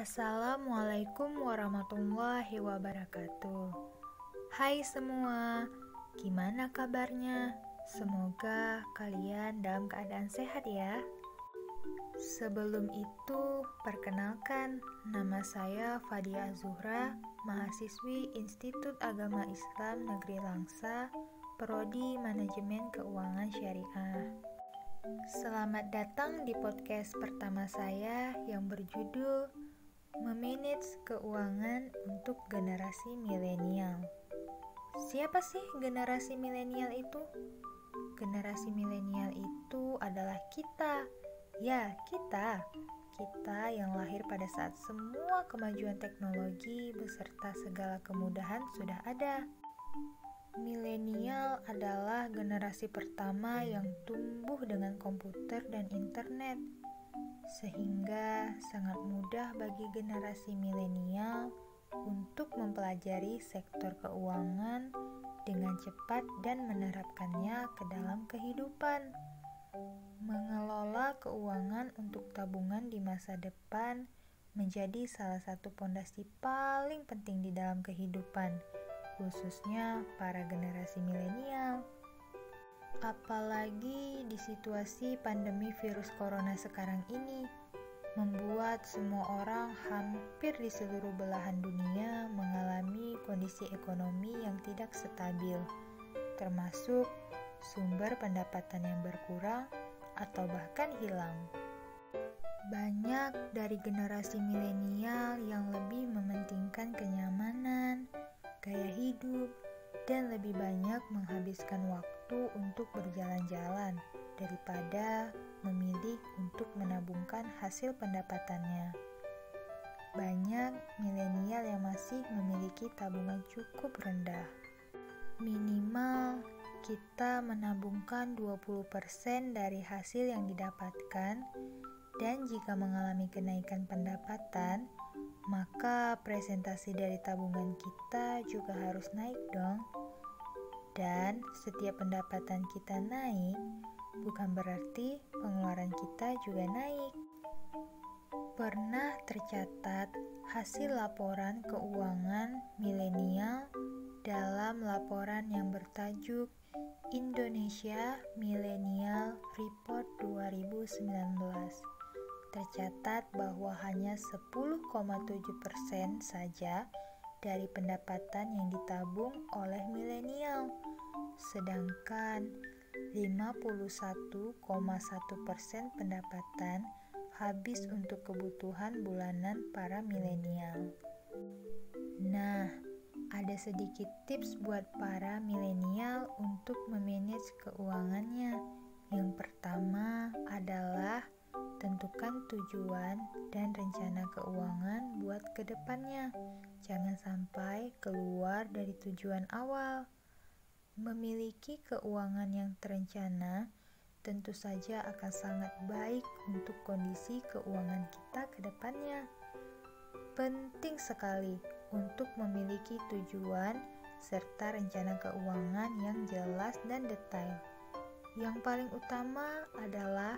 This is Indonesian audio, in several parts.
Assalamualaikum warahmatullahi wabarakatuh. Hai semua, gimana kabarnya? Semoga kalian dalam keadaan sehat ya. Sebelum itu, perkenalkan, nama saya Fadia Zuhra, mahasiswi Institut Agama Islam Negeri Langsa, Prodi Manajemen Keuangan Syariah. Selamat datang di podcast pertama saya yang berjudul Memanage Keuangan untuk Generasi Milenial. Siapa sih generasi milenial itu? Generasi milenial itu adalah kita. Ya, kita yang lahir pada saat semua kemajuan teknologi beserta segala kemudahan sudah ada. Milenial adalah generasi pertama yang tumbuh dengan komputer dan internet, sehingga sangat mudah bagi generasi milenial untuk mempelajari sektor keuangan dengan cepat dan menerapkannya ke dalam kehidupan. Mengelola keuangan untuk tabungan di masa depan menjadi salah satu pondasi paling penting di dalam kehidupan, khususnya para generasi milenial. Apalagi di situasi pandemi virus corona sekarang ini, membuat semua orang hampir di seluruh belahan dunia mengalami kondisi ekonomi yang tidak stabil, termasuk sumber pendapatan yang berkurang atau bahkan hilang. Banyak dari generasi milenial yang lebih mementingkan kenyamanan, gaya hidup, dan lebih banyak menghabiskan waktu untuk berjalan-jalan daripada memilih untuk menabungkan hasil pendapatannya. Banyak milenial yang masih memiliki tabungan cukup rendah. Minimal kita menabungkan 20% dari hasil yang didapatkan, dan jika mengalami kenaikan pendapatan, maka presentasi dari tabungan kita juga harus naik dong. Dan setiap pendapatan kita naik, bukan berarti pengeluaran kita juga naik. Pernah tercatat hasil laporan keuangan milenial dalam laporan yang bertajuk Indonesia Millennial Report 2019. Tercatat bahwa hanya 10,7% saja dari pendapatan yang ditabung oleh milenial, sedangkan 51,1% pendapatan habis untuk kebutuhan bulanan para milenial. Nah, ada sedikit tips buat para milenial untuk memanage keuangannya. Yang pertama adalah tentukan tujuan dan rencana keuangan buat kedepannya. Jangan sampai keluar dari tujuan awal. Memiliki keuangan yang terencana tentu saja akan sangat baik untuk kondisi keuangan kita ke depannya. Penting sekali untuk memiliki tujuan serta rencana keuangan yang jelas dan detail. Yang paling utama adalah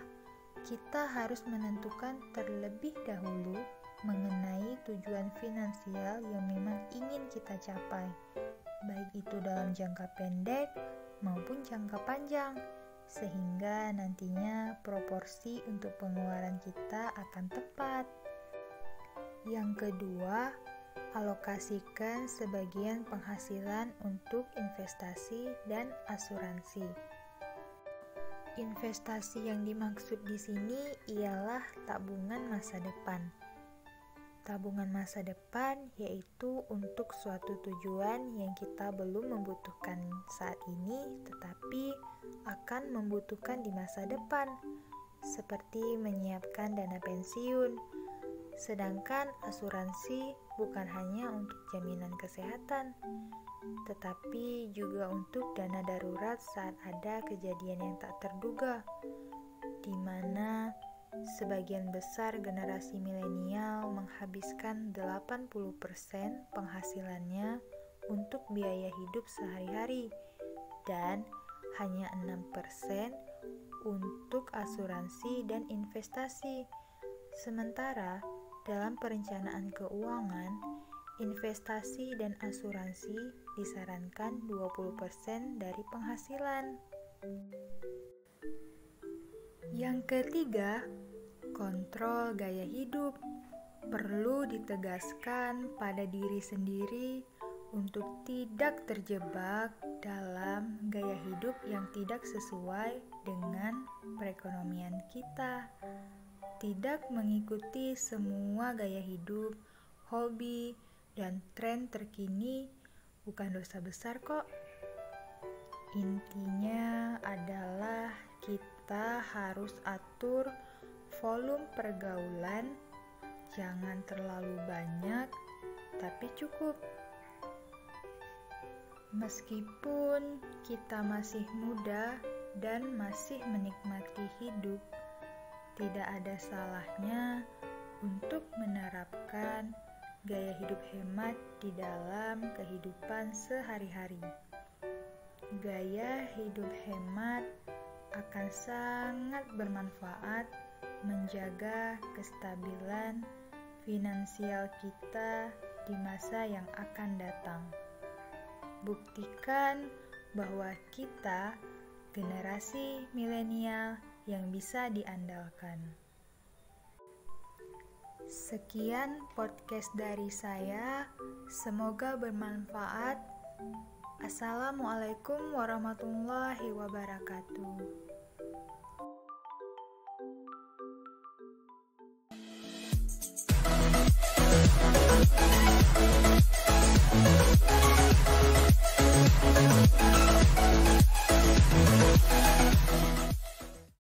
kita harus menentukan terlebih dahulu mengenai tujuan finansial yang memang ingin kita capai, baik itu dalam jangka pendek maupun jangka panjang, sehingga nantinya proporsi untuk pengeluaran kita akan tepat. Yang kedua, alokasikan sebagian penghasilan untuk investasi dan asuransi. Investasi yang dimaksud di sini ialah tabungan masa depan. Tabungan masa depan yaitu untuk suatu tujuan yang kita belum membutuhkan saat ini, tetapi akan membutuhkan di masa depan, seperti menyiapkan dana pensiun. Sedangkan asuransi bukan hanya untuk jaminan kesehatan, tetapi juga untuk dana darurat saat ada kejadian yang tak terduga, di mana sebagian besar generasi milenial menghabiskan 80% penghasilannya untuk biaya hidup sehari-hari dan hanya 6% untuk asuransi dan investasi. Sementara dalam perencanaan keuangan, investasi dan asuransi disarankan 20% dari penghasilan. Yang ketiga, kontrol gaya hidup. Perlu ditegaskan pada diri sendiri untuk tidak terjebak dalam gaya hidup yang tidak sesuai dengan perekonomian kita. Tidak mengikuti semua gaya hidup, hobi, dan tren terkini bukan dosa besar kok. Intinya adalah kita harus atur volume pergaulan. Jangan terlalu banyak, tapi cukup. Meskipun kita masih muda dan masih menikmati hidup, tidak ada salahnya untuk menerapkan gaya hidup hemat di dalam kehidupan sehari-hari. Gaya hidup hemat akan sangat bermanfaat menjaga kestabilan finansial kita di masa yang akan datang. Buktikan bahwa kita generasi milenial yang bisa diandalkan. Sekian podcast dari saya, semoga bermanfaat. Assalamualaikum warahmatullahi wabarakatuh.